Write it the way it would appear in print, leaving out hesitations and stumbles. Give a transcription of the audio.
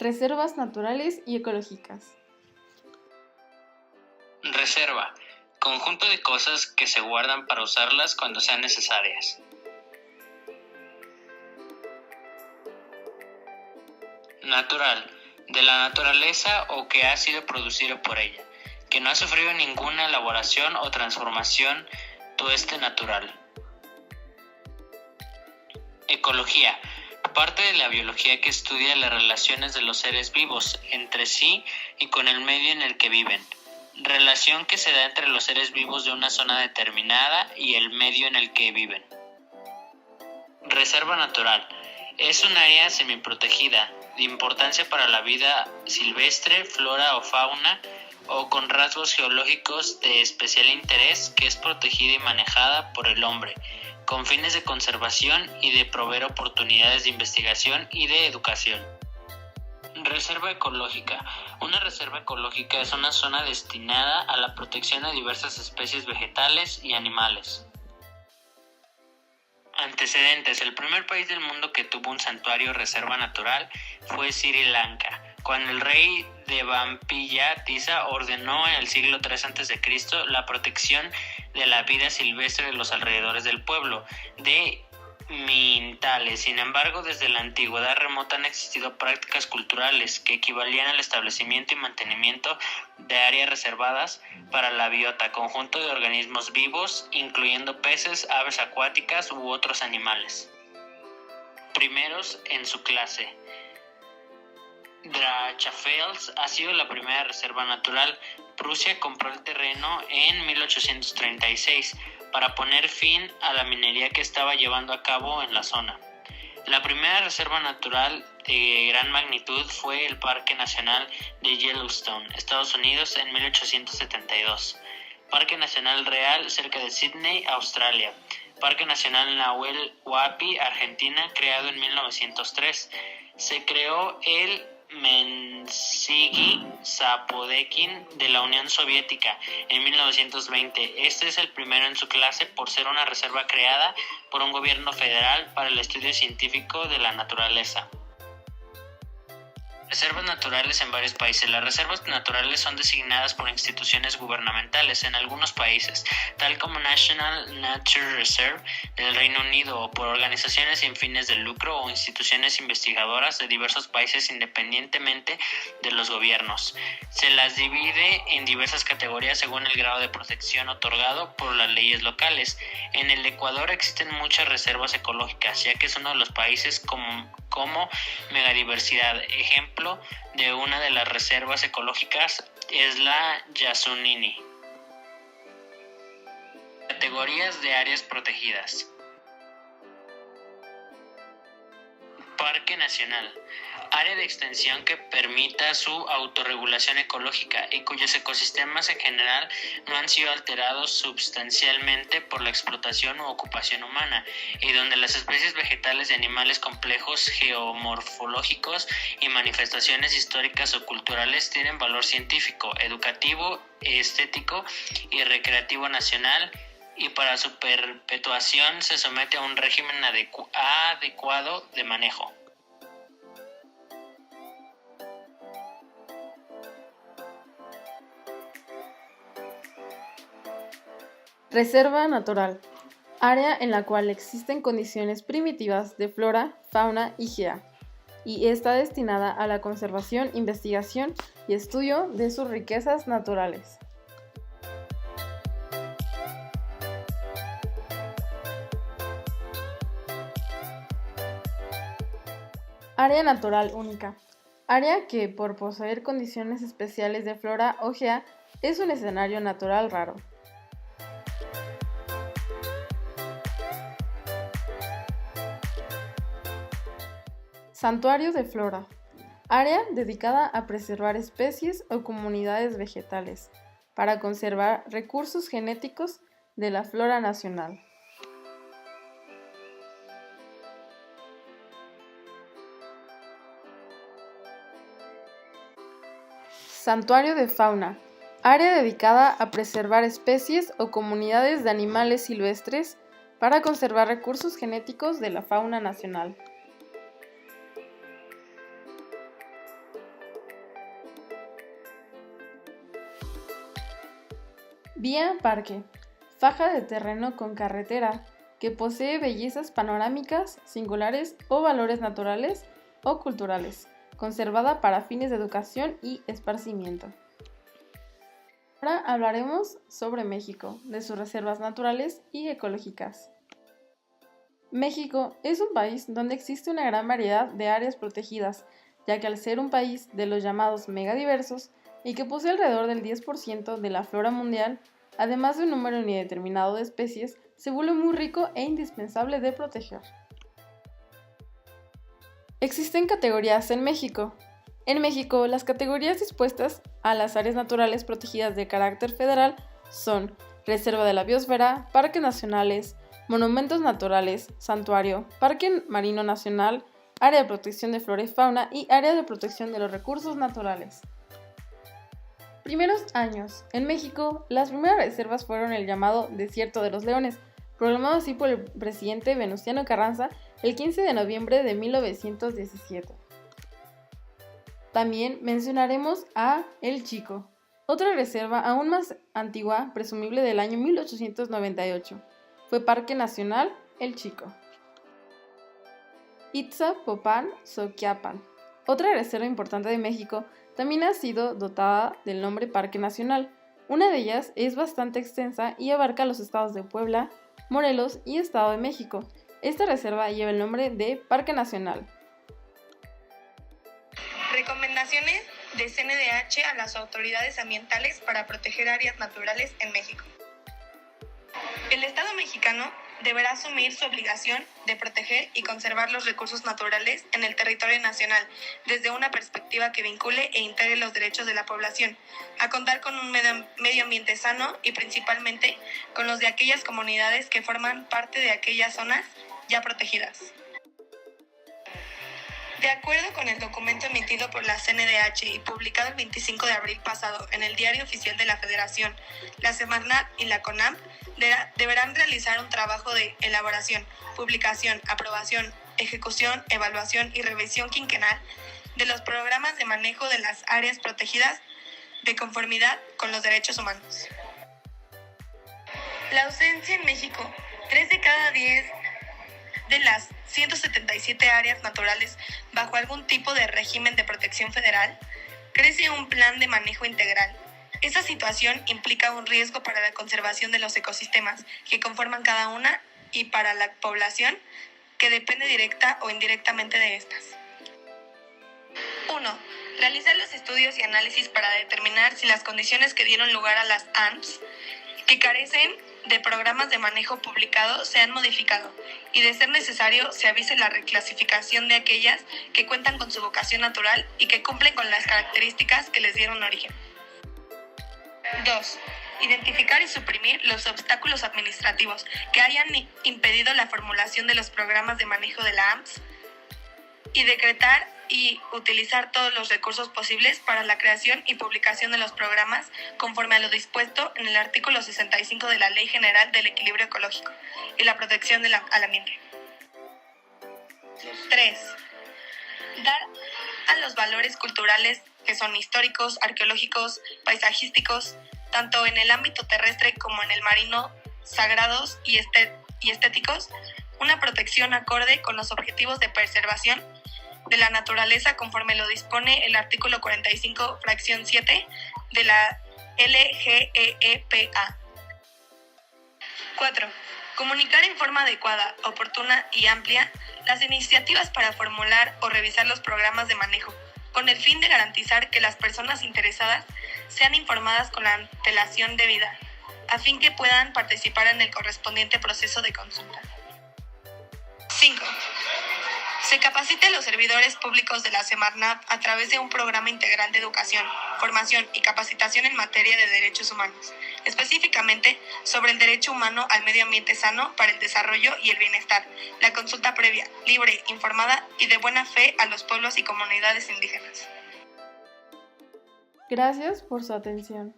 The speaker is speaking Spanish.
Reservas naturales y ecológicas. Reserva. Conjunto de cosas que se guardan para usarlas cuando sean necesarias. Natural. De la naturaleza o que ha sido producido por ella, que no ha sufrido ninguna elaboración o transformación tueste natural. Ecología. Parte de la biología que estudia las relaciones de los seres vivos entre sí y con el medio en el que viven. Relación que se da entre los seres vivos de una zona determinada y el medio en el que viven. Reserva natural. Es un área semiprotegida, de importancia para la vida silvestre, flora o fauna, o con rasgos geológicos de especial interés, que es protegida y manejada por el hombre, con fines de conservación y de proveer oportunidades de investigación y de educación. Reserva ecológica. Una reserva ecológica es una zona destinada a la protección de diversas especies vegetales y animales. Antecedentes. El primer país del mundo que tuvo un santuario reserva natural fue Sri Lanka, cuando el rey Devapilla Tissa ordenó en el siglo III a.C. la protección de la vida silvestre de los alrededores del pueblo de Mintales. Sin embargo, desde la antigüedad remota han existido prácticas culturales que equivalían al establecimiento y mantenimiento de áreas reservadas para la biota, conjunto de organismos vivos, incluyendo peces, aves acuáticas u otros animales. Primeros en su clase. Drachafels ha sido la primera reserva natural. Prusia compró el terreno en 1836 para poner fin a la minería que estaba llevando a cabo en la zona. La primera reserva natural de gran magnitud fue el Parque Nacional de Yellowstone, Estados Unidos, en 1872. Parque Nacional Real, cerca de Sydney, Australia. Parque Nacional Nahuel Huapi, Argentina, creado en 1903. Se creó el Menshiki Zapotekin de la Unión Soviética en 1920. Este es el primero en su clase por ser una reserva creada por un gobierno federal para el estudio científico de la naturaleza. Reservas naturales en varios países. Las reservas naturales son designadas por instituciones gubernamentales en algunos países, tal como National Nature Reserve del Reino Unido, o por organizaciones sin fines de lucro o instituciones investigadoras de diversos países independientemente de los gobiernos. Se las divide en diversas categorías según el grado de protección otorgado por las leyes locales. En el Ecuador existen muchas reservas ecológicas, ya que es uno de los países como megadiversidad. Ejemplo de una de las reservas ecológicas es la Yasuní. Categorías de áreas protegidas. Parque Nacional. Área de extensión que permita su autorregulación ecológica y cuyos ecosistemas en general no han sido alterados sustancialmente por la explotación u ocupación humana, y donde las especies vegetales y animales complejos geomorfológicos y manifestaciones históricas o culturales tienen valor científico, educativo, estético y recreativo nacional, y para su perpetuación se somete a un régimen adecuado de manejo. Reserva natural. Área en la cual existen condiciones primitivas de flora, fauna y gea, y está destinada a la conservación, investigación y estudio de sus riquezas naturales. Área natural única. Área que, por poseer condiciones especiales de flora o gea, es un escenario natural raro. Santuario de flora. Área dedicada a preservar especies o comunidades vegetales para conservar recursos genéticos de la flora nacional. Santuario de fauna. Área dedicada a preservar especies o comunidades de animales silvestres para conservar recursos genéticos de la fauna nacional. Vía Parque. Faja de terreno con carretera que posee bellezas panorámicas, singulares o valores naturales o culturales, conservada para fines de educación y esparcimiento. Ahora hablaremos sobre México, de sus reservas naturales y ecológicas. México es un país donde existe una gran variedad de áreas protegidas, ya que al ser un país de los llamados megadiversos y que posee alrededor del 10% de la flora mundial, además de un número indeterminado de especies, se vuelve muy rico e indispensable de proteger. Existen categorías en México. En México, las categorías dispuestas a las áreas naturales protegidas de carácter federal son Reserva de la Biosfera, Parques Nacionales, Monumentos Naturales, Santuario, Parque Marino Nacional, Área de Protección de Flora y Fauna y Área de Protección de los Recursos Naturales. Primeros años. En México, las primeras reservas fueron el llamado Desierto de los Leones, proclamado así por el presidente Venustiano Carranza el 15 de noviembre de 1917. También mencionaremos a El Chico, otra reserva aún más antigua, presumible del año 1898. Fue Parque Nacional El Chico. Itzapopan, Xochiapan, otra reserva importante de México, también ha sido dotada del nombre Parque Nacional. Una de ellas es bastante extensa y abarca los estados de Puebla, Morelos y Estado de México. Esta reserva lleva el nombre de Parque Nacional. Recomendaciones de CNDH a las autoridades ambientales para proteger áreas naturales en México. El Estado mexicano deberá asumir su obligación de proteger y conservar los recursos naturales en el territorio nacional desde una perspectiva que vincule e integre los derechos de la población, a contar con un medio ambiente sano y principalmente con los de aquellas comunidades que forman parte de aquellas zonas ya protegidas. De acuerdo con el documento emitido por la CNDH y publicado el 25 de abril pasado en el Diario Oficial de la Federación, la Semarnat y la CONAMP deberán realizar un trabajo de elaboración, publicación, aprobación, ejecución, evaluación y revisión quinquenal de los programas de manejo de las áreas protegidas de conformidad con los derechos humanos. La ausencia en México, 3 de cada 10 de las 177 áreas naturales bajo algún tipo de régimen de protección federal, crece un plan de manejo integral. Esta situación implica un riesgo para la conservación de los ecosistemas que conforman cada una y para la población que depende directa o indirectamente de estas. 1. Realizar los estudios y análisis para determinar si las condiciones que dieron lugar a las ANPs que carecen de programas de manejo publicados se han modificado y, de ser necesario, se avise la reclasificación de aquellas que cuentan con su vocación natural y que cumplen con las características que les dieron origen. 2. Identificar y suprimir los obstáculos administrativos que hayan impedido la formulación de los programas de manejo de la AMPS y decretar y utilizar todos los recursos posibles para la creación y publicación de los programas conforme a lo dispuesto en el artículo 65 de la Ley General del Equilibrio Ecológico y la Protección al Ambiente. 3. Dar a los valores culturales que son históricos, arqueológicos, paisajísticos, tanto en el ámbito terrestre como en el marino, sagrados y estéticos, una protección acorde con los objetivos de preservación de la naturaleza conforme lo dispone el artículo 45, fracción 7 de la LGEEPA. 4. Comunicar en forma adecuada, oportuna y amplia las iniciativas para formular o revisar los programas de manejo, con el fin de garantizar que las personas interesadas sean informadas con la antelación debida, a fin que puedan participar en el correspondiente proceso de consulta. 5. Se capacite a los servidores públicos de la Semarnat a través de un programa integral de educación, formación y capacitación en materia de derechos humanos, específicamente sobre el derecho humano al medio ambiente sano para el desarrollo y el bienestar, la consulta previa, libre, informada y de buena fe a los pueblos y comunidades indígenas. Gracias por su atención.